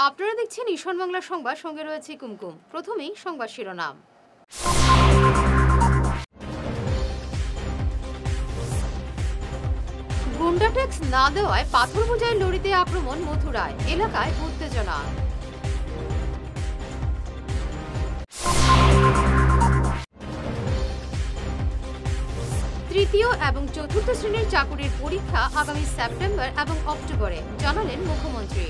আপনারা দেখছেন ঈশান বাংলা সংবাদ, সঙ্গে রয়েছে কুমকুম। প্রথমেই সংবাদ শিরোনাম। গুন্ডা ট্যাক্স না দেওয়ায় পাথর বোঝাই লরিতে আক্রমণ মথুরায়, এলাকায় উত্তেজনা। তৃতীয় এবং চতুর্থ শ্রেণীর চাকুরির পরীক্ষা আগামী সেপ্টেম্বর এবং অক্টোবরে, জানালেন মুখ্যমন্ত্রী।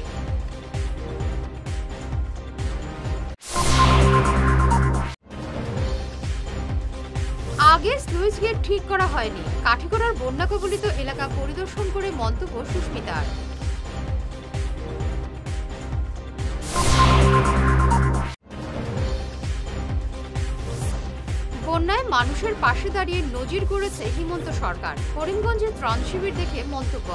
আগে স্লুইস গেট ঠিক করা হয়নি, কাঠিগড়ার বন্যা কবলিত এলাকা পরিদর্শন করে মন্তব্য সুস্মিতার। বন্যায় মানুষের পাশে দাঁড়িয়ে নজির গড়েছে হিমন্ত সরকার, করিমগঞ্জে ত্রাণ শিবির দেখে মন্তব্য।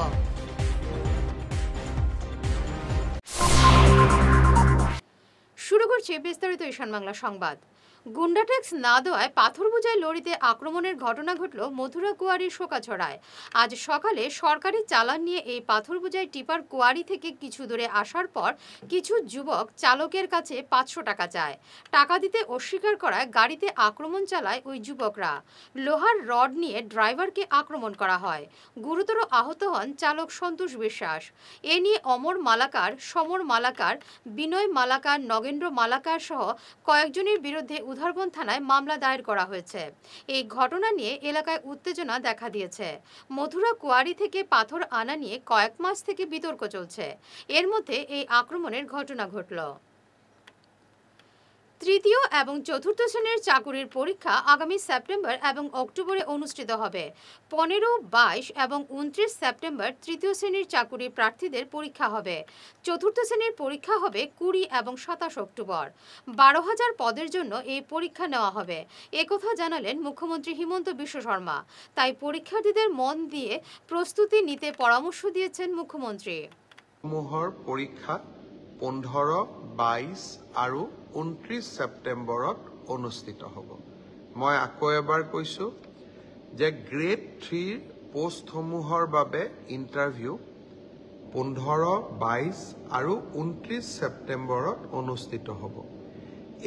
শুরু করছে বিস্তারিত ঈশান বাংলা সংবাদ। গুন্ডা ট্যাক্স না দেওয়ায় পাথর বোঝাই লরিতে আক্রমণের ঘটনা ঘটল মথুরা কুয়ারির শোকাছড়ায়। আজ সকালে সরকারি চালান নিয়ে এই পাথর বোঝাই টিপার কুয়ারি থেকে কিছু দূরে আসার পর কিছু যুবক চালকের কাছে 500 টাকা চায়। টাকা দিতে অস্বীকার করায় গাড়িতে আক্রমণ চালায় ওই যুবকরা। লোহার রড নিয়ে ড্রাইভারকে আক্রমণ করা হয়। গুরুতর আহত হন চালক সন্তোষ বিশ্বাস। এ নিয়ে অমর মালাকার, সমর মালাকার, বিনয় মালাকার, নগেন্দ্র মালাকার সহ কয়েকজনের বিরুদ্ধে উধারবন থানায় মামলা দায়ের করা হয়েছে। এই ঘটনা নিয়ে এলাকায় উত্তেজনা দেখা দিয়েছে। মথুরা কুয়ারি থেকে পাথর আনা নিয়ে কয়েক মাস থেকে বিতর্ক চলছে। এর মধ্যে এই আক্রমণের ঘটনা ঘটল। তৃতীয় এবং চতুর্থ শ্রেণীর চাকুরির পরীক্ষা আগামী সেপ্টেম্বর এবং অক্টোবরে অনুষ্ঠিত হবে। 15, 22 এবং 29 সেপ্টেম্বর তৃতীয় শ্রেণীর চাকুরির প্রার্থীদের পরীক্ষা হবে। চতুর্থ শ্রেণীর পরীক্ষা হবে 20 এবং 27 অক্টোবর। 12,000 পদের জন্য এই পরীক্ষা নেওয়া হবে, একথা জানালেন মুখ্যমন্ত্রী হিমন্ত বিশ্ব শর্মা। তাই পরীক্ষার্থীদের মন দিয়ে প্রস্তুতি নিতে পরামর্শ দিয়েছেন মুখ্যমন্ত্রী। পরীক্ষা 15, 22 আৰু 29 ছেপ্টেম্বৰত অনুষ্ঠিত হ'ব। মই আকৌ এবাৰ কৈছোঁ যে গ্ৰেড 3 পোষ্টসমূহৰ বাবে ইণ্টাৰভিউ 15, 22 আৰু 29 ছেপ্টেম্বৰত অনুষ্ঠিত হ'ব।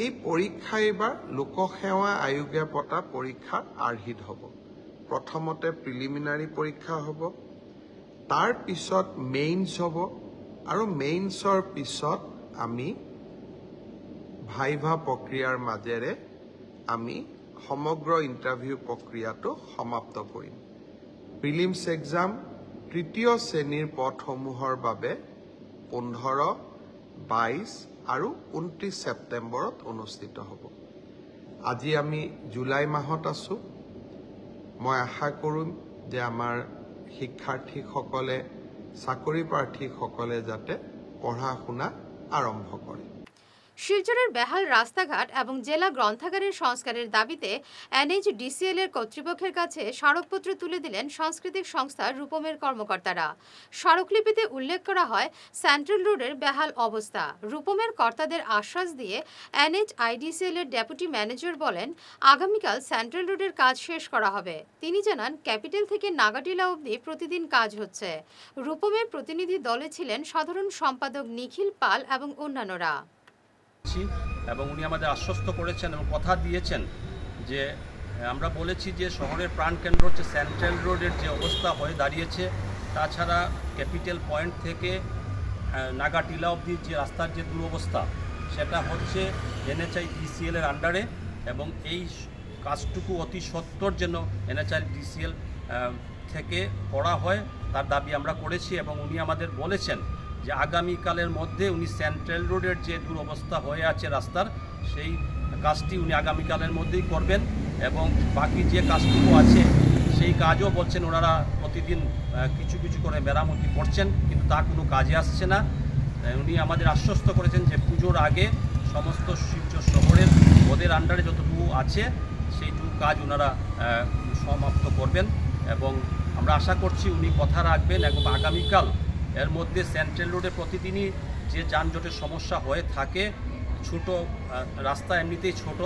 এই পৰীক্ষা এইবাৰ লোকসেৱা আয়োগে পতা পৰীক্ষাৰ আৰ্হিত হ'ব। প্ৰথমতে প্ৰিলিমিনাৰী পৰীক্ষা হ'ব, তাৰ পিছত মেইনছ হ'ব, আৰু মেইনছৰ পিছত আমি ভাইভা প্ৰক্ৰিয়াৰ মাজেৰে আমি সমগ্ৰ ইণ্টাৰভিউ প্ৰক্ৰিয়াটো সমাপ্ত কৰিম। প্ৰিলিমছ এক্সাম তৃতীয় শ্ৰেণীৰ পদসমূহৰ বাবে 15, 22 আৰু 29 ছেপ্টেম্বৰত অনুষ্ঠিত হ'ব। আজি আমি জুলাই মাহত আছোঁ। মই আশা কৰিম যে আমাৰ শিক্ষাৰ্থীসকলে, চাকৰি প্ৰাৰ্থীসকলে যাতে পঢ়া শুনা আৰম্ভ কৰে। শিলচরের বেহাল রাস্তাঘাট এবং জেলা গ্রন্থাগারের সংস্কারের দাবিতে NHDCL এর কর্তৃপক্ষের কাছে স্মারকপত্র তুলে দিলেন সাংস্কৃতিক সংস্থা রূপমের কর্মকর্তারা। স্মারকলিপিতে উল্লেখ করা হয়, সেন্ট্রাল রোডের বেহাল অবস্থা। রূপমের কর্তাদের আশ্বাস দিয়ে NHIDCL এর ডেপুটি ম্যানেজার বলেন, আগামীকাল সেন্ট্রাল রোডের কাজ শেষ করা হবে। তিনি জানান, ক্যাপিটাল থেকে নাগাটিলা অবধি প্রতিদিন কাজ হচ্ছে। রূপমের প্রতিনিধি দলে ছিলেন সাধারণ সম্পাদক নিখিল পাল এবং অন্যান্যরা। এবং উনি আমাদের আশ্বস্ত করেছেন এবং কথা দিয়েছেন যে আমরা বলেছি যে শহরের প্রাণকেন্দ্র হচ্ছে সেন্ট্রাল রোডের যে অবস্থা হয়ে দাঁড়িয়েছে, তাছাড়া ক্যাপিটাল পয়েন্ট থেকে নাগাটিলা অবধি যে রাস্তার যে দুরবস্থা, সেটা হচ্ছে NHIDCL এর আন্ডারে, এবং এই কাজটুকু অতি সত্বর যেন NHIDCL থেকে করা হয় তার দাবি আমরা করেছি। এবং উনি আমাদের বলেছেন যে আগামীকালের মধ্যে উনি সেন্ট্রাল রোডের যে দুরবস্থা হয়ে আছে রাস্তার, সেই কাজটি উনি আগামীকালের মধ্যেই করবেন। এবং বাকি যে কাজটুকু আছে সেই কাজও বলছেন ওনারা প্রতিদিন কিছু কিছু করে মেরামতি করছেন, কিন্তু তা কোনো কাজে আসছে না। উনি আমাদের আশ্বস্ত করেছেন যে পুজোর আগে সমস্ত শিলচর শহরের ওদের আন্ডারে যতটুকু আছে সেইটুকু কাজ ওনারা সমাপ্ত করবেন, এবং আমরা আশা করছি উনি কথা রাখবেন। এবং আগামীকাল এর মধ্যে সেন্ট্রাল রোডে প্রতিদিনই যে যানজটের সমস্যা হয়ে থাকে, ছোট রাস্তা এমনিতেই ছোট,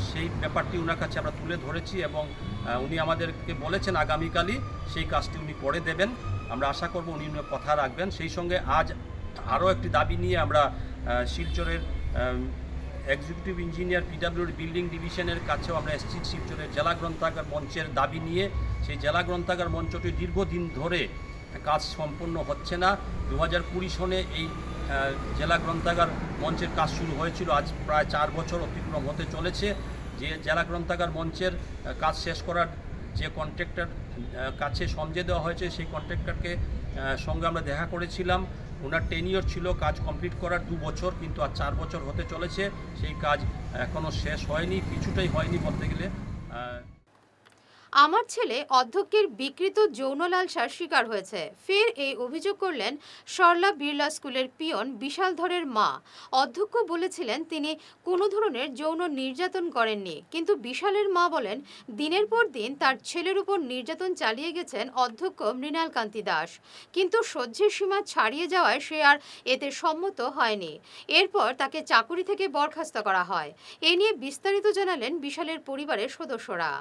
সেই ব্যাপারটি ওনার কাছে আমরা তুলে ধরেছি, এবং উনি আমাদেরকে বলেছেন আগামীকালই সেই কাজটি উনি করে দেবেন। আমরা আশা করব উনি কথা রাখবেন। সেই সঙ্গে আজ আরও একটি দাবি নিয়ে আমরা শিলচরের এক্সিকিউটিভ ইঞ্জিনিয়ার পিডব্লিউডি বিল্ডিং ডিভিশনের কাছেও আমরা এসেছি। শিলচরের জেলা গ্রন্থাগার মঞ্চের দাবি নিয়ে। সেই জেলা গ্রন্থাগার মঞ্চটি দীর্ঘদিন ধরে কাজ সম্পন্ন হচ্ছে না। 2020 সনে এই জেলা গ্রন্থাগার মঞ্চের কাজ শুরু হয়েছিল, আজ প্রায় 4 বছর অতিক্রম হতে চলেছে। যে জেলা গ্রন্থাগার মঞ্চের কাজ শেষ করার যে কন্ট্রাক্টর কাছে সমঝে দেওয়া হয়েছে, সেই কন্ট্রাক্টরকে সঙ্গে আমরা দেখা করেছিলাম। ওনার টেনিয়র ছিল কাজ কমপ্লিট করার 2 বছর, কিন্তু আজ 4 বছর হতে চলেছে। সেই কাজ এখনও শেষ হয়নি, কিছুটাই হয়নি বলতে গেলে। আমার ছেলে অধ্যক্ষের বিকৃত যৌন লালসার শিকার হয়েছে, ফের এই অভিযোগ করলেন সরলা বিড়লা স্কুলের পিয়ন বিশাল ধরের মা। অধ্যক্ষ বলেছিলেন তিনি কোনো ধরনের যৌন নির্যাতন করেননি, কিন্তু বিশালের মা বলেন দিনের পর দিন তার ছেলের উপর নির্যাতন চালিয়ে গেছেন অধ্যক্ষ মৃণাল কান্তি দাস, কিন্তু সহ্যের সীমা ছাড়িয়ে যাওয়ায় সে আর এতে সম্মত হয়নি। এরপর তাকে চাকুরি থেকে বরখাস্ত করা হয়। এ নিয়ে বিস্তারিত জানালেন বিশালের পরিবারের সদস্যরা।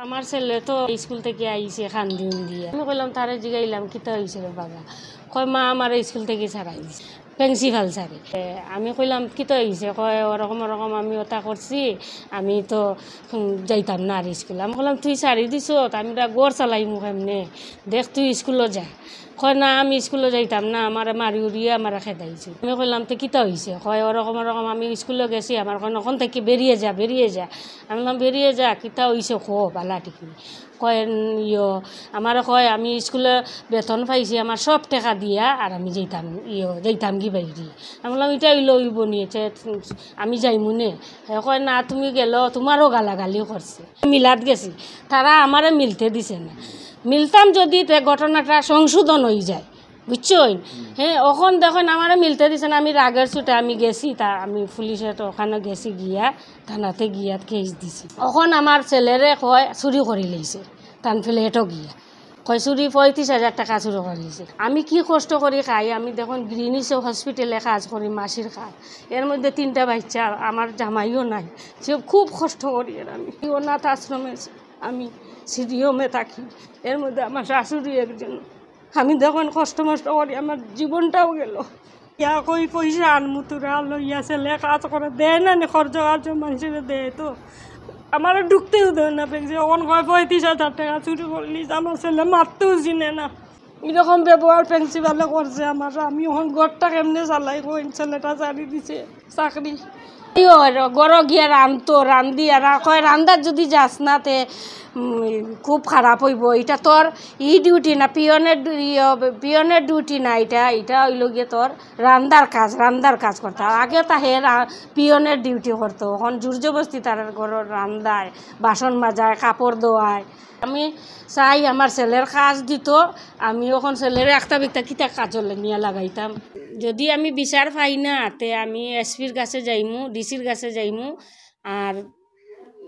আমার ছেলে তো স্কুল থেকে আইছে খান্দিন দিয়ে, আমি কইলাম তারে জিগাইলাম কিতা হয়েছিল বাবা, কয় মা আমার স্কুল থেকে ছাড়াই দিছে প্রিন্সিপাল স্যারে। আমি কইলাম কিতা হয়েছে, কয় ওরকম ওরকম আমি ওটা করছি, আমি তো যাইতাম না আর স্কুল। আমি কইলাম তুই ছাড়ি দিছ, আমি গড় চালাইমু কেমনে, দেখ তুই স্কুলও যা। কয় না আমি স্কুলে যাইতাম না, আমার মারি উড়িয়ে আমার খেদাইছে। আমি কইলাম তো কিতা হয়েছে, কয় ওরকম ওরকম আমি স্কুলে গেছি, আমার কয় ওখান থেকে বেরিয়ে যা বেরিয়ে যা। আমি বললাম বেরিয়ে যা কিতা হয়েছে খো বালা টিকি। কয় আমার কয় আমি স্কুলে বেতন পাইছি, আমার সব টাকা দিয়া আর আমি যাইতাম কি বাইরি। আমি বললাম এটা লইব নিয়েছে, আমি যাইমু নে। কয় না তুমি গেল, তোমারও গালাগালি করছে। মিলাত গেছি, তারা আমারে মিলতে দিছে না। মিলতাম যদি ঘটনাটা সংশোধন হয়ে যায়, বুঝছই। হ্যাঁ, ওখান দেখুন আমার মিলতে দিছে না। আমি রাগের ছুটে আমি গেছি, আমি পুলিশের ওখানে গেছি, গিয়া থানাতে গিয়া কেস দিছি। ওখান আমার ছেলেরে কয় চুরি করে লইছে, টান ফ্লেটও গিয়া কয় চুরি 35,000 টাকা চুরি করে লইছে। আমি কি কষ্ট করি খাই, আমি দেখুন গ্রিনিস হসপিটালে কাজ করি, মাসির কাজ। এর মধ্যে 3টা বাচ্চা, আমার জামাইও নাই, সে খুব কষ্ট করি। আমি অনাথ আশ্রমে আমি সিডিওমে থাকি, এর মধ্যে আমার শাশুড়ি একজন। আমি দেখুন কষ্ট মষ্ট করি, আমার জীবনটাও গেল। ইয়া কই পয়সা আনমু তোরা লইয়া ছেলে কাজ করে দেয় না, খরচ কাজ মানুষের দেয়, তো আমার ঢুকতেও দেয় না। পেয়েছে ওখান কয় 35,000 টাকা চুরি করলি, আমার ছেলে মারতেও চিনে না। এরকম ব্যবহার প্রিন্সিপালে করছে আমার। আমি ওখান ঘরটা কেমনে চালাই, ওই ছেলেটা চালি দিছে চাকরি। গড় গিয়া রান্ধি আর কয় রান্দার যদি যাস না তে খুব খারাপ হইব, এটা তোর ডিউটি না, পিয়নের ডিউটি না, এটা হইল গিয়ে তোর রান্দার কাজ করতে। আগে তাহে পিয়নের ডিউটি করতো, এখন জোর জবস্তি তার ঘরের রান্দায়, বাসন মাজায়, কাপড় ধোয়ায়। আমি চাই আমার ছেলের কাজ দিত, আমি ওখন ছেলের একটা বিকটা কিতা কাজল নিয়ে লাগাইতাম। যদি আমি বিচার পাই না তে আমি এসপির কাছে যাইমু, ডিসির কাছে যাইমু। আর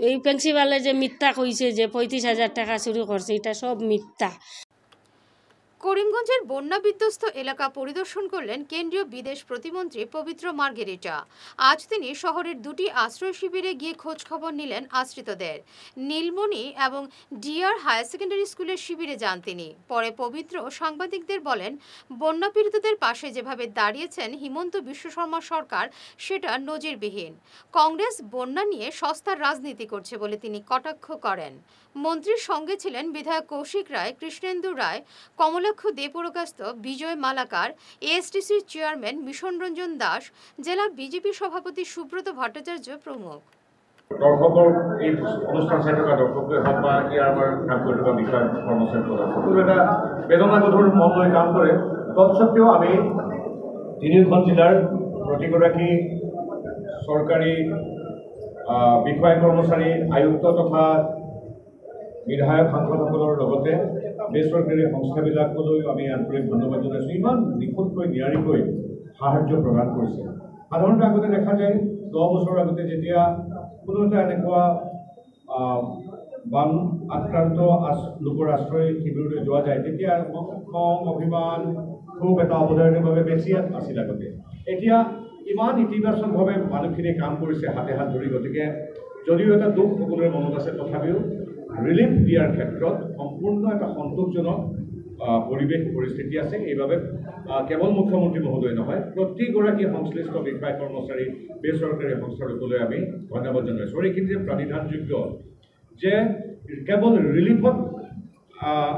এই প্রিন্সিপালে যে মিথ্যা কইছে যে 35,000 টাকা চুরি করছে, এটা সব মিথ্যা। করিমগঞ্জের বন্যা বিধ্বস্ত এলাকা পরিদর্শন করলেন কেন্দ্রীয় বিদেশ প্রতিমন্ত্রী পবিত্র মার্গেরিটা। আজ তিনি শহরের 2টি আশ্রয় শিবিরে গিয়ে খোঁজ খবর নিলেন আশ্রিতদের। নীলমণি এবং ডিআর হায়ার সেকেন্ডারি স্কুলের শিবিরে যান তিনি। পরে পবিত্র সাংবাদিকদের বলেন, বন্যা পীড়িতদের পাশে যেভাবে দাঁড়িয়েছেন হিমন্ত বিশ্ব শর্মা সরকার, সেটা নজিরবিহীন। কংগ্রেস বন্যা নিয়ে সস্তার রাজনীতি করছে বলে তিনি কটাক্ষ করেন। মন্ত্রীর সঙ্গে ছিলেন বিধায়ক কৌশিক রায়, কৃষ্ণেন্দু রায়, কমলাক্ষ দে পুরকাস্ত, বিজয় মালাকার, এএসটিসির চেয়ারম্যান মিশন রঞ্জন দাস, জেলা বিজেপি সভাপতি সুব্রত ভট্টাচার্য প্রমুখ। দৰ্শকৰ এই অনুষ্ঠান চাই থকা দৰ্শকে হওক বা ইয়াৰ আমাৰ কাম কৰি থকা বিষয় কৰ্মচাৰী সকলো এটা বেদনাগধুৰ মন লৈ কাম কৰে। তৎসত্ত্বেও আমি তিনিওখন জিলাৰ প্ৰতিগৰাকী চৰকাৰী বিষয়া কৰ্মচাৰী, আয়ুক্ত তথা বিধায়ক সাংসদসকলৰ লগতে বেচৰকাৰী সংস্থাবিলাকলৈ আমি আন্তৰিক ধন্যবাদ জনাইছোঁ। ইমান নিখুঁতকৈ নিয়াৰিকৈ সাহায্য প্ৰদান কৰিছে। সাধাৰণতে আগতে দেখা যায় 10 বছৰ আগতে যেতিয়া কোনো এটা এনেকুৱা বান আক্ৰান্ত লোকৰ আশ্ৰয় শিবিৰলৈ যোৱা যায়, তেতিয়া খং, অভিমান, ক্ষোভ এটা অৱধাৰণৰ বাবে বেছি আছিল আগতে। এতিয়া ইমান ইতিবাচকভাৱে মানুহখিনিয়ে কাম কৰিছে হাতে হাত ধৰি। গতিকে যদিও এটা দুখ সকলোৰে মনত আছে, তথাপিও ৰিলিফ দিয়াৰ ক্ষেত্ৰত সম্পূৰ্ণ এটা সন্তোষজনক পৰিৱেশ পৰিস্থিতি আছে। এইভাবে কেৱল মুখ্যমন্ত্ৰী মহোদয় নহয়, প্ৰতিগৰাকী সংশ্লিষ্ট বিষয়া কৰ্মচাৰী বেচৰকাৰী সংস্থাসকললৈ আমি ধন্যবাদ জনাইছোঁ। আৰু এইখিনি যে প্ৰাণিধানযোগ্য যে কেৱল ৰিলিফত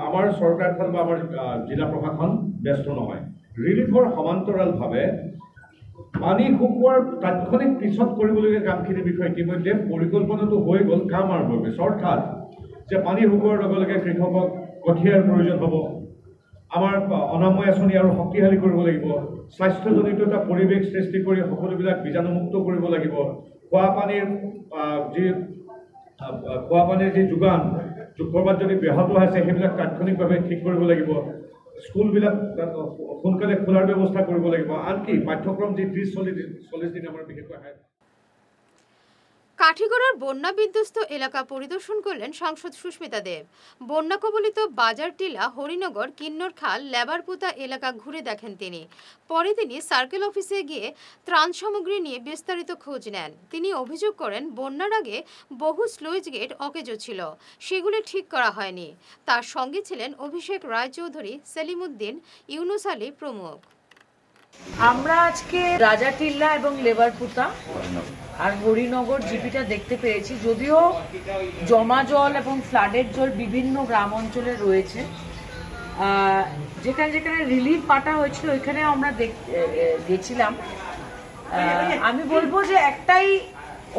আমাৰ চৰকাৰখন বা আমাৰ জিলা প্ৰশাসন ব্যস্ত নহয়, ৰিলিফৰ সমান্তৰালভাৱে পানী শুকোৱাৰ তাৎক্ষণিক পিছত কৰিবলগীয়া কামখিনিৰ বিষয়ে ইতিমধ্যে পৰিকল্পনাটো হৈ গ'ল, কাম আৰম্ভ কৰিছে। অৰ্থাৎ যে পানী শুকোৱাৰ লগে লগে কৃষকক কঠীয়াৰ প্ৰয়োজন হ'ব, আমাৰ অনাময় আঁচনি আৰু শক্তিশালী কৰিব লাগিব, স্বাস্থ্যজনিত এটা পৰিৱেশ সৃষ্টি কৰি সকলোবিলাক বীজাণুমুক্ত কৰিব লাগিব, খোৱা পানীৰ যি যোগান ক'ৰবাত যদি ব্যাহত আছে সেইবিলাক তাৎক্ষণিকভাৱে ঠিক কৰিব লাগিব, স্কুলবিলাক সোনকালে খোলাৰ ব্যৱস্থা কৰিব লাগিব, আনকি পাঠ্যক্ৰম যি 30-40 দিন আমাৰ বিশেষকৈ কাঠিগড়ার বন্যা বিধ্বস্ত এলাকা পরিদর্শন করলেন সাংসদ সুস্মিতা দেব। বন্যা কবলিত বাজার টিলা, হরিনগর, কিন্নর খাল, লেবারপুতা এলাকা ঘুরে দেখেন তিনি। পরে তিনি সার্কেল অফিসে গিয়ে ত্রাণ সামগ্রী নিয়ে বিস্তারিত খোঁজ নেন। তিনি অভিযোগ করেন বন্যার আগে বহু স্লুইস গেট অকেজো ছিল, সেগুলি ঠিক করা হয়নি। তার সঙ্গে ছিলেন অভিষেক রায়চৌধুরী, সেলিম উদ্দিন, ইউনুস আলী প্রমুখ। আমরা আজকে রাজাটিল্লা এবং লেবারপুতা আর হরিনগর জিপিটা দেখতে পেয়েছি। যদিও জমা জল এবং ফ্লাডের জল বিভিন্ন গ্রাম অঞ্চলে রয়েছে, যেখানে যেখানে রিলিফ পাঠা হয়েছিল ওইখানে আমরা গেছিলাম। আমি বলবো যে একটাই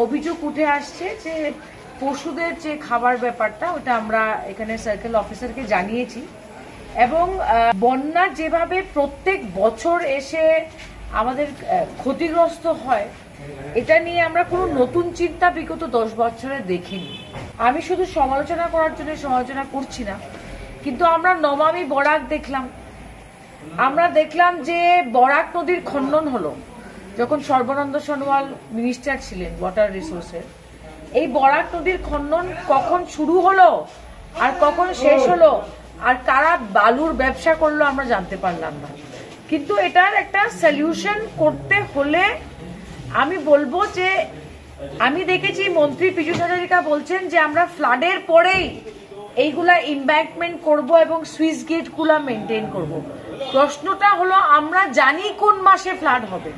অভিযোগ উঠে আসছে যে পশুদের যে খাবার ব্যাপারটা, ওটা আমরা এখানে সার্কেল অফিসারকে জানিয়েছি। এবং বন্যার যেভাবে প্রত্যেক বছর এসে আমাদের ক্ষতিগ্রস্ত হয়, এটা নিয়ে আমরা কোনো নতুন চিন্তা বিগত 10 বছরে দেখিনি। আমি শুধু সমালোচনা করার জন্য সমালোচনা করছি না, কিন্তু আমরা নমামি বরাক দেখলাম। আমরা দেখলাম যে বরাক নদীর খনন হলো যখন সর্বানন্দ সোনোয়াল মিনিস্টার ছিলেন ওয়াটার রিসোর্সের। এই বরাক নদীর খনন কখন শুরু হলো আর কখন শেষ হলো আর কারা বালুর ব্যবসা করলো আমরা জানতে পারলাম না। কিন্তু এটার একটা সলিউশন করতে হলে আমি বলবো যে আমি দেখেছি মন্ত্রী পীযূষ হাজারিকা বলছেন যে আমরা ফ্লাডের পরেই এইগুলা ইম্ব্যাঙ্কমেন্ট করব এবং সুইচ গেটগুলা মেনটেন করব। প্রশ্নটা হলো আমরা জানি কোন মাসে ফ্লাড হবে,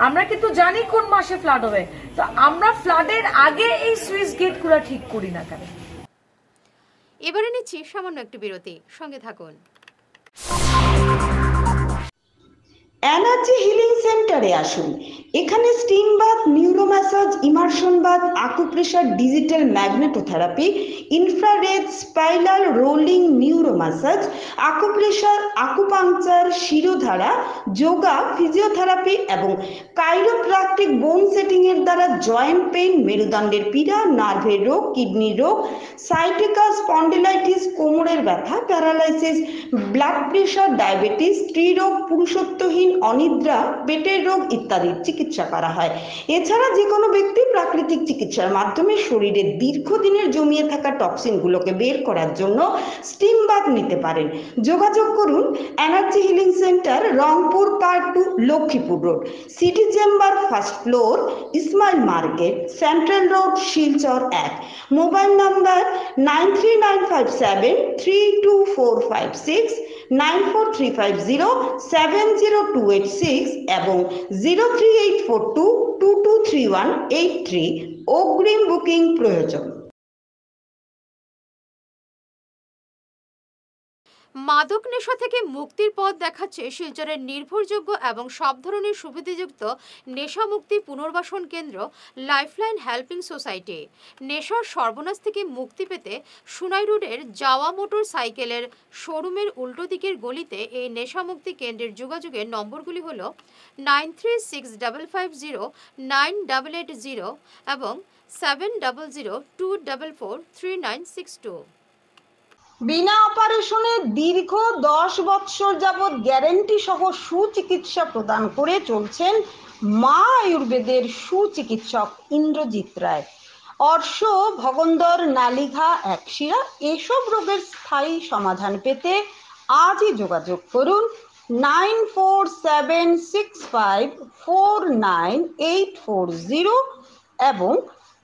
আমরা কিন্তু জানি কোন মাসে ফ্লাড হবে, তো আমরা ফ্লাডের আগে এই সুইচ গেটগুলা ঠিক করি না কেন? এবারে নিচ্ছি সামান্য একটি বিরতি, সঙ্গে থাকুন। এনার্জি হিলিং সেন্টারে আসুন। এখানে steam bath, neuro massage, immersion bath, acupressure, digital magnetotherapy, infrared, spiral rolling neuro massage, acupressure, acupuncture, shirodhara, yoga, physiotherapy এবং কাইরোপ্র্যাকটিক বোন সেটিং এর দ্বারা জয়েন্ট পেইন, মেরুদণ্ডের পীড়া, নার্ভের রোগ, কিডনির রোগ, সাইটিকা, স্পন্ডিলাইটিস, কোমরের ব্যথা, প্যারালাইসিস, ব্লাড প্রেশার, ডায়াবেটিস, স্ত্রীরোগ, পুরুষত্বহীন, অনিদ্রা, পেটের রোগ ইত্যাদির চিকিৎসা করা হয়। এছাড়া যে কোনো ব্যক্তি প্রাকৃতিক চিকিৎসার মাধ্যমে শরীরে দীর্ঘদিনের জমিয়ে থাকা টক্সিনগুলোকে বের করার জন্য স্টিম বাথ নিতে পারেন। যোগাযোগ করুন energy healing centre, Rangpur part 2, Lakshmipur road, city chamber, first floor, Ismail market, central road, Silchar 1। Mobile number 9395732456, 9435070286 এবং 03842223183। অগ্রিম বুকিং প্রয়োজন। মাদক নেশা থেকে মুক্তির পথ দেখাচ্ছে শিলচরের নির্ভরযোগ্য এবং সব ধরনের সুবিধাযুক্ত নেশা মুক্তি পুনর্বাসন কেন্দ্র লাইফলাইন হেল্পিং সোসাইটি। নেশার সর্বনাশ থেকে মুক্তি পেতে সুনাই রোডের যাওয়া মোটর সাইকেলের শোরুমের উল্টো দিকের গলিতে এই নেশা মুক্তি কেন্দ্রের যোগাযোগের নম্বরগুলি হল 9365098880 এবং 7002443962। বিনা অপারেশনে দীর্ঘ 10 বৎসর যাবৎ গ্যারেন্টি সহ সুচিকিৎসা প্রদান করে চলছেন মা আয়ুর্বেদের সুচিকিৎসক ইন্দ্রজিৎ রায়। অর্শ, ভগন্দর, নালিঘা, একশিরা এসব রোগের স্থায়ী সমাধান পেতে আজই যোগাযোগ করুন 9476549840 এবং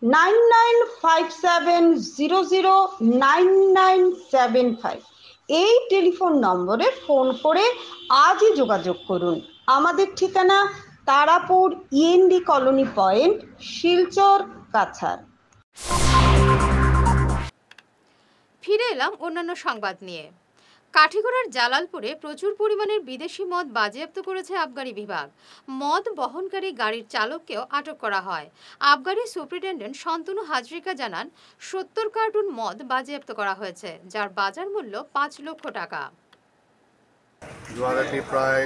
9957009975। এই টেলিফোন নম্বরে ফোন করে আজই যোগাযোগ করুন। আমাদের ঠিকানা Tarapur END colony point, Silchar, Cachar. ফিরে এলাম অন্যান্য সংবাদ নিয়ে। কাঠিগড়ার জালালপুরে প্রচুর পরিমাণের বিদেশি মদ বাজেয়াপ্ত করেছে আবগারি বিভাগ। মদ বহনকারী গাড়ির চালককেও আটক করা হয়। আবগারি সুপারিনটেন্ডেন্ট শান্তনু হাজরিকা জানান 70 কার্টুন মদ বাজেয়াপ্ত করা হয়েছে, যার বাজার মূল্য 5 লক্ষ টাকা। যোৱাৰাতি প্ৰায়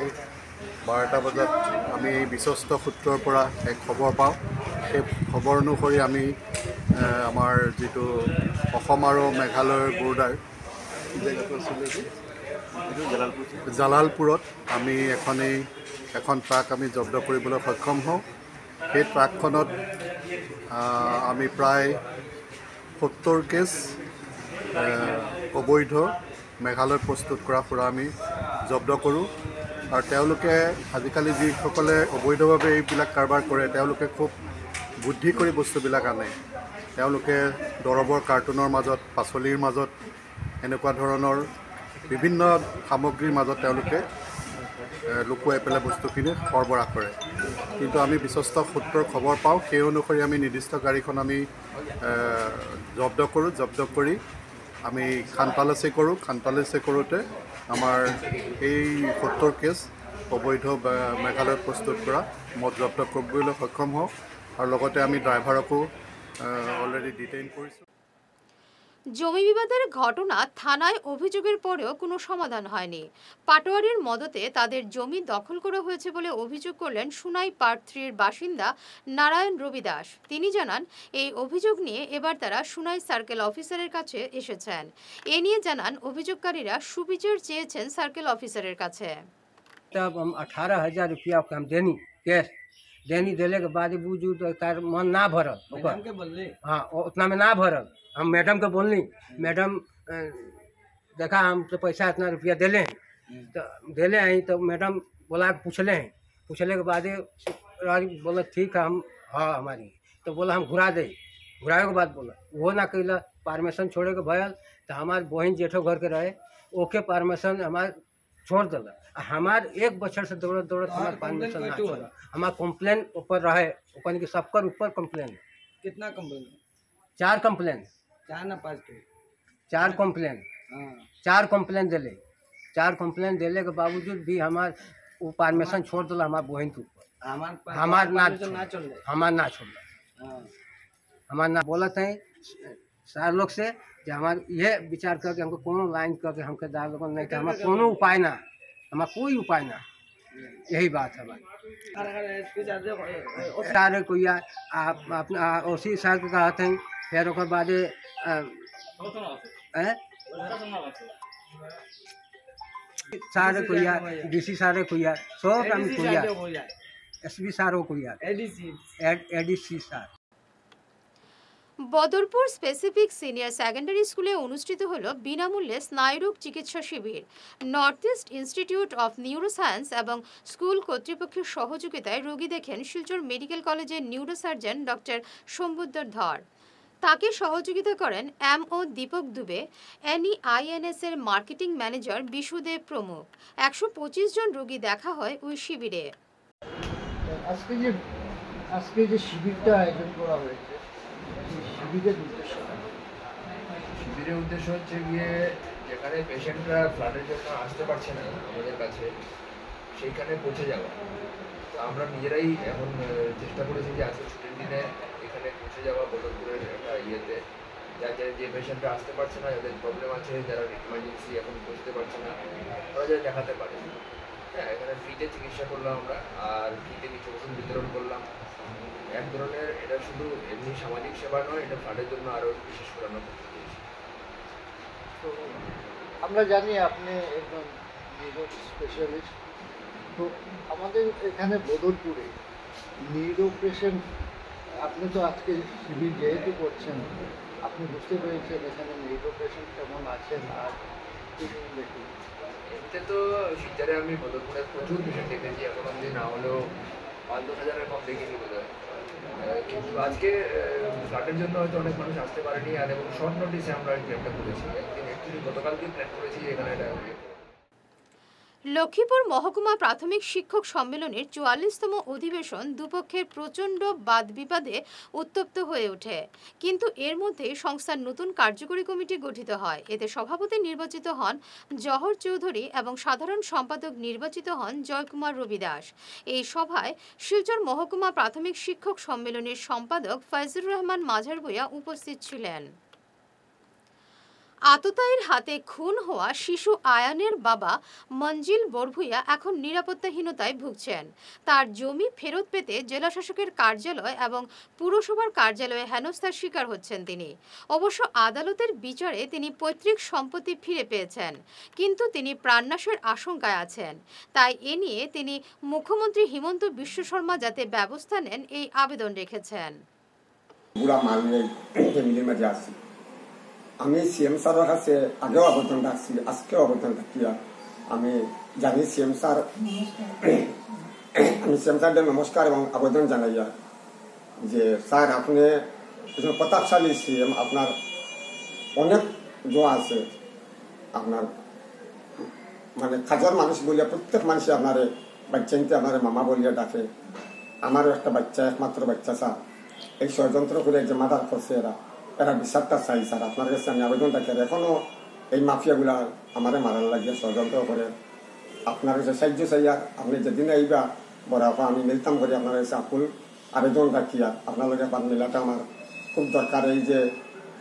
12টা বজাত আমি বিশ্বস্ত সূত্ৰৰ পৰা এক খবৰ পাওঁ। সেই খবৰ অনুসৰি আমি আমাৰ যিটো অসম আৰু মেঘালয়ৰ বৰ্ডাৰ জালালপুৰত আমি এখন ট্ৰাক আমি জব্দ কৰিবলৈ সক্ষম হওঁ। সেই ট্ৰাকখনত আমি প্ৰায় 70 কেছ অবৈধ মেঘালয়ত প্ৰস্তুত কৰা সুৰা আমি জব্দ কৰোঁ। আৰু তেওঁলোকে আজিকালি যিসকলে অবৈধভাৱে এইবিলাক কাৰবাৰ কৰে, তেওঁলোকে খুব বুদ্ধি কৰি বস্তুবিলাক আনে। তেওঁলোকে দৰৱৰ কাৰ্টুনৰ মাজত, পাচলিৰ মাজত, এনেকুৱা ধৰণৰ বিভিন্ন সামগ্ৰীৰ মাজত তেওঁলোকে লুকুৱাই পেলাই বস্তুখিনি সৰবৰাহ কৰে। কিন্তু আমি বিশ্বস্ত সূত্ৰৰ খবৰ পাওঁ, সেই অনুসৰি আমি নিৰ্দিষ্ট গাড়ীখন আমি জব্দ কৰোঁ। জব্দ কৰি আমি খানতালাচি কৰোঁ। খানতালাচি কৰোঁতে আমাৰ এই 70 কেছ অবৈধ মেঘালয়ত প্ৰস্তুত কৰা মদ জব্দ কৰিবলৈ সক্ষম হওঁ। আৰু লগতে আমি ড্ৰাইভাৰকো অলৰেডি ডিটেইন কৰিছোঁ। জমি বিবাদের ঘটনা থানায় অভিযোগের পরেও কোনো সমাধান হয়নি। পাটোয়ারির মদতে তাদের জমি দখল করা হয়েছে বলে অভিযোগ করলেন সুনাই পার্ট 3 এর বাসিন্দা নারায়ণ রবি দাস। তিনি জানান, এই অভিযোগ নিয়ে এবার তারা সুনাই সার্কেল অফিসারের কাছে এসেছেন। এ নিয়ে জানান, অভিযোগকারীরা সুবিচার চেয়েছেন সার্কেল অফিসারের কাছে। तब हम 18,000 रुपया हम देनी कैश देने के बाद बुझू तो तार मन ना भरल। हाँ, उतना में ना भरल। हम मैडम के बोलनी, मैडम देखा हम तो पैसा इतना रुपया दिले हैं, तो दिले हैं। तो मैडम बोला पूछले हैं, पूछले के बाद बोला ठीक है हम हाँ हमारी। तो बोला हम घुरा दे। घुराए के बाद बोला वो ना कैला, परमिशन छोड़े के भयल। तो हमारे बहन जेठो घर के रहे, ओके परमिशन हमारे छोड़ दिला। हमार 1 बछर से दौड़त हमारे परमिशन ना छोड़ा। हमारा कंप्लेन ऊपर रहे, ऊपर के सबकर ऊपर कंप्लेन। कितना कंप्लेन? 4 कंप्लेन। 4 ना 5? 4 कंप्लेन। 4 कंप्लेन दिले। 4 कंप्लेन दिले के बावजूद भी हमार वो परमिशन छोड़ दिला हमारे बहन के ऊपर। हमार ना छोड़, हमार ना छोड़, हमार ना बोलत हैं सार लोग से कि हमार ये विचार करके हमको कोनो लाइन करके हमके दार लोग नहीं था। हमारा कोनो उपाय ना, हमारा कोई उपाय ना। यही बात है हमारी। सारे कोई आप अपना ओसी सार के कहते हैं, फिर ओकर बाद सारे कोई डीसी सारे कोई सब हम कोई एसबी सारो कोई एडीसी सार। বদরপুর স্পেসিফিক সিনিয়র সেকেন্ডারি স্কুলে অনুষ্ঠিত হলো বিনামূল্যে স্নায়ুরোগ চিকিৎসা শিবির। North East Institute of neuroscience এবং স্কুল কর্তৃপক্ষের সহযোগিতায় রোগী দেখেন শিলচর মেডিকেল কলেজের নিউরোসার্জন ডক্টর সম্বুদ্ধর ধর। তাকে সহযোগিতা করেন MO দীপক দুবে, NEINS এর মার্কেটিং ম্যানেজার বিশুদেব প্রমুখ। 125 জন রোগী দেখা হয় ওই শিবিরে। আজকে যে শিবিরটা আয়োজন করা হয়েছে, শিবিরের উদ্দেশ্য হচ্ছে গিয়ে যেখানে পেশেন্টরা ফ্লাডের জন্য আসতে পারছে না আমাদের কাছে, সেইখানে পৌঁছে যাওয়া। তো আমরা নিজেরাই এখন চেষ্টা করেছি যে আজকে ছুটির দিনে এখানে পৌঁছে যাওয়া বদরপুরের একটা ইয়েতে, যে পেশেন্টরা আসতে পারছে না, যাদের প্রবলেম আছে, যারা ইমার্জেন্সি এখন পৌঁছতে পারছে না, ওরা যারা দেখাতে পারে। হ্যাঁ, এখানে ফ্রিতে চিকিৎসা করলাম আমরা, আর ফ্রিতে কিছু ওষুধ বিতরণ করলাম। এক ধরনের এটা শুধু এমনি সামাজিক সেবা নয়, এটা ফ্লাডের জন্য আরও বিশেষ করে আমরা করতে চেয়েছি। তো আমরা জানি আপনি একজন নিউরো স্পেশালিস্ট। তো আমাদের এখানে বদরপুরে নিউরো পেশেন্ট, আপনি তো আজকে শিবির যেহেতু করছেন, আপনি বুঝতে পেরেছেন এখানে নিউরো পেশেন্ট কেমন আছেন আর দেখুন। এমনিতে তো শিলচরে আমি বদরপুরে প্রচুর পেশেন্ট দেখেছি, এখন অবধি না হলেও 5-10 হাজারের কম দেখিনি বোধ হয়। কিন্তু আজকে ফ্লাডের জন্য হয়তো অনেক মানুষ আসতে পারেনি, আর এবং শর্ট নোটিসে আমরা এই প্ল্যানটা করেছি। একদিন অ্যাকচুয়ালি গতকালকে প্ল্যান করেছি এখানে এটা। লক্ষ্মীপুর মহকুমা প্রাথমিক শিক্ষক সম্মেলনের 44তম অধিবেশন দুপক্ষের প্রচণ্ড বাদ বিবাদে উত্তপ্ত হয়ে ওঠে, কিন্তু এর মধ্যে সংস্থার নতুন কার্যকরী কমিটি গঠিত হয়। এতে সভাপতি নির্বাচিত হন জহর চৌধুরী এবং সাধারণ সম্পাদক নির্বাচিত হন জয়কুমার রবি দাস। এই সভায় শিলচর মহকুমা প্রাথমিক শিক্ষক সম্মেলনের সম্পাদক ফয়জুর রহমান মাঝার ভূঁইয়া উপস্থিত ছিলেন। আততায়ীর হাতে খুন হওয়া শিশু আয়ানের বাবা মঞ্জিল বরভূঁইয়া এখন নিরাপত্তাহীনতায় ভুগছেন। তার জমি ফেরত পেতে জেলাশাসকের কার্যালয় এবং পুরসভার কার্যালয়ে হেনস্থার শিকার হচ্ছেন তিনি। অবশ্য আদালতের বিচারে তিনি পৈতৃক সম্পত্তি ফিরে পেয়েছেন, কিন্তু তিনি প্রাণনাশের আশঙ্কায় আছেন। তাই এ নিয়ে তিনি মুখ্যমন্ত্রী হিমন্ত বিশ্ব শর্মা যাতে ব্যবস্থা নেন এই আবেদন রেখেছেন। আমি সিএম স্যারের কাছে আগেও আবেদন রাখছি, আজকেও আবেদন রাখিয়া আমি জানি সিএম স্যার, আমি সিএম স্যারদের নমস্কার এবং আবেদন জানাইয়া যে স্যার আপনি প্রতাপশালী সিএম, আপনার অনেক জোয়া আছে, আপনার মানে কাজের মানুষ বলিয়া প্রত্যেক মানুষে আপনার বাচ্চাইতে আপনার মামা বলিয়া ডাকে। আমারও একটা বাচ্চা, একমাত্র বাচ্চা স্যার, এই ষড়যন্ত্র করে যে মার্ডার করছে এরা বিচারটা চাই স্যার, আপনার কাছে আমি আবেদন রাখি। এখনো এই মাফিয়াগুলা আমারে মারার লাগিয়ে ষড়যন্ত্র করে, আপনার কাছে সাহায্য চাই। আর আপনি যেদিন আইবা বরাবর আমি মিলতাম করি আপনার কাছে আকুল আবেদন রাখি। আর আপনার লগে পান মিলাটা আমার খুব দরকার। এই যে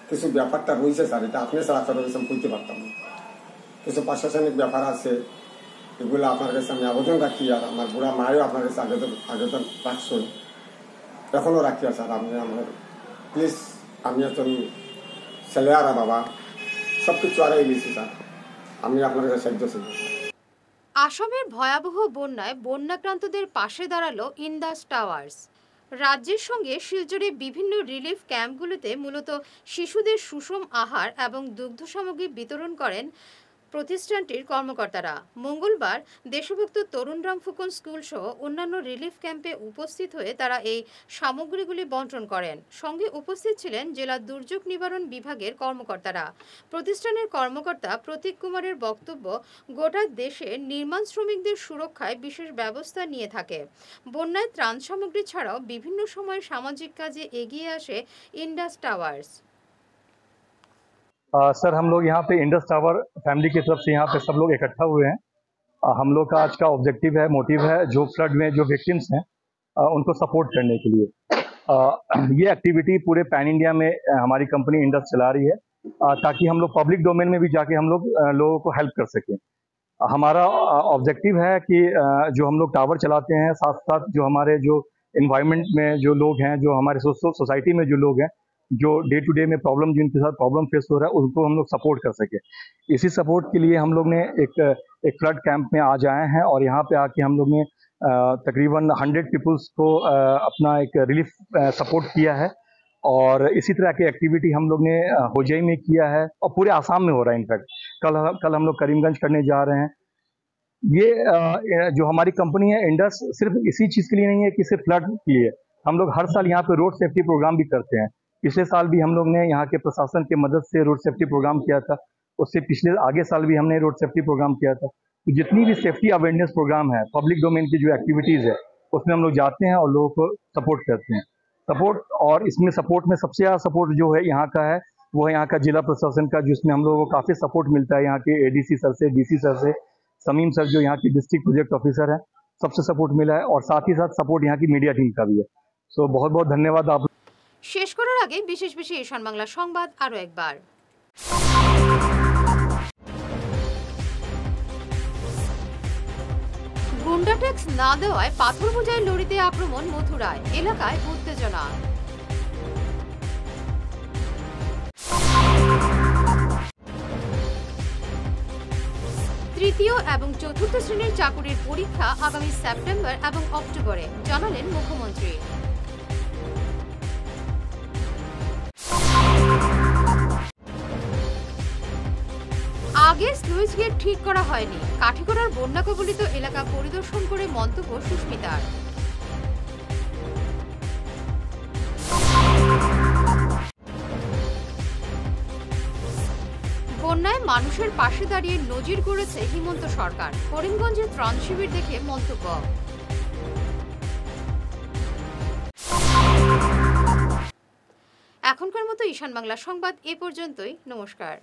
কিছু ব্যাপারটা রয়েছে স্যার, এটা আপনি ছাড়া করে বুঝতে পারতাম না। কিছু প্রশাসনিক ব্যাপার আছে, এগুলো আপনার কাছে আমি আবেদন রাখি। আর আমার বুড়া মায়েও আপনার কাছে আবেদন রাখছেন, এখনো রাখি। স্যার আপনি আমার প্লিজ, আমি একজন ছেলে আর বাবা, সবকিছু আড়াই গেছি স্যার, আমি আপনার কাছে সাহায্য চাই। আসামের ভয়াবহ বন্যায় বন্যাক্রান্তদের পাশে দাঁড়ালো ইন্দাস টাওয়ার্স। রাজ্যের সঙ্গে শিলচরে বিভিন্ন রিলিফ ক্যাম্পগুলোতে মূলত শিশুদের সুষম আহার এবং দুগ্ধ সামগ্রী বিতরণ করেন প্রতিষ্ঠানটির কর্মকর্তারা। মঙ্গলবার দেশভক্ত তরুণ রাম ফুকন স্কুল সহ অন্যান্য রিলিফ ক্যাম্পে উপস্থিত হয়ে তারা এই সামগ্রীগুলি বন্টন করেন। সঙ্গে উপস্থিত ছিলেন জেলা দুর্যোগ নিবারণ বিভাগের কর্মকর্তারা। প্রতিষ্ঠানের কর্মকর্তা প্রতীক কুমারের বক্তব্য, গোটা দেশে নির্মাণ শ্রমিকদের সুরক্ষায় বিশেষ ব্যবস্থা নিয়ে থাকে। বন্যায় ত্রাণ সামগ্রী ছাড়াও বিভিন্ন সময় সামাজিক কাজে এগিয়ে আসে ইন্ডাস টাওয়ার্স। सर हम लोग यहाँ पे इंडस टावर फैमिली की तरफ से यहाँ पे सब लोग इकट्ठा हुए हैं। हम लोग का आज का ऑब्जेक्टिव है, मोटिव है, जो फ्लड में जो विक्टिम्स हैं उनको सपोर्ट करने के लिए। ये एक्टिविटी पूरे पैन इंडिया में हमारी कंपनी इंडस चला रही है, ताकि हम लोग पब्लिक डोमेन में भी जाके हम लोग लोगों को हेल्प कर सकें। हमारा ऑब्जेक्टिव है कि जो हम लोग टावर चलाते हैं, साथ साथ जो हमारे जो इन्वायरमेंट में जो लोग हैं, जो हमारे सोसाइटी में जो लोग हैं, जो डे टू डे में प्रॉब्लम, जिनके साथ प्रॉब्लम फेस हो रहा है, उनको हम लोग सपोर्ट कर सके। इसी सपोर्ट के लिए हम लोग ने एक फ्लड कैंप में आज आए हैं और यहाँ पे आके हम लोग ने तकरीबन 100 पीपल्स को अपना एक रिलीफ सपोर्ट किया है। और इसी तरह की एक्टिविटी हम लोग ने होजाई में किया है और पूरे आसाम में हो रहा है। इनफैक्ट कल हम लोग करीमगंज करने जा रहे हैं। ये जो हमारी कंपनी है इंडस, सिर्फ इसी चीज़ के लिए नहीं है कि सिर्फ फ्लड के लिए, हम लोग हर साल यहाँ पे रोड सेफ्टी प्रोग्राम भी करते हैं। पिछले साल भी हम लोग ने यहाँ के प्रशासन की मदद से रोड सेफ्टी प्रोग्राम किया था, उससे पिछले आगे साल भी हमने रोड सेफ्टी प्रोग्राम किया था। जितनी भी सेफ्टी अवेयरनेस प्रोग्राम है, पब्लिक डोमेन की जो एक्टिविटीज़ है, उसमें हम लोग जाते हैं और लोगों को सपोर्ट करते हैं। और इसमें सपोर्ट में सबसे ज़्यादा सपोर्ट जो है यहाँ का है, वो है यहाँ का जिला प्रशासन का, जिसमें हम लोगों को काफ़ी सपोर्ट मिलता है। यहाँ के ADC सर से, DC सर से, समीम सर जो यहाँ के डिस्ट्रिक्ट प्रोजेक्ट ऑफिसर हैं, सबसे सपोर्ट मिला है। और साथ ही साथ सपोर्ट यहाँ की मीडिया टीम का भी है। सो बहुत बहुत धन्यवाद। आप শেষ করার আগে বিশেষ ঈশান বাংলা সংবাদ আরো একবার। গুন্ডা ট্যাক্স না দেওয়ায় পাথর বোঝাই লরিতে আক্রমণ মথুরায়, এলাকায় উত্তেজনা। তৃতীয় এবং চতুর্থ শ্রেণীর চাকুরির পরীক্ষা আগামী সেপ্টেম্বর এবং অক্টোবরে, জানালেন মুখ্যমন্ত্রী। আগে স্লুইস গেট ঠিক করা হয়নি, কাঠিগড়ার বন্যা কবলিত এলাকা পরিদর্শন করে মন্তব্য সুস্মিতার। বন্যায় মানুষের পাশে দাঁড়িয়ে নজির গড়েছে হিমন্ত সরকার। করিমগঞ্জে ত্রাণ শিবির দেখে মন্তব্য। এখনকার মতো ঈশান বাংলা সংবাদ এ পর্যন্তই। নমস্কার।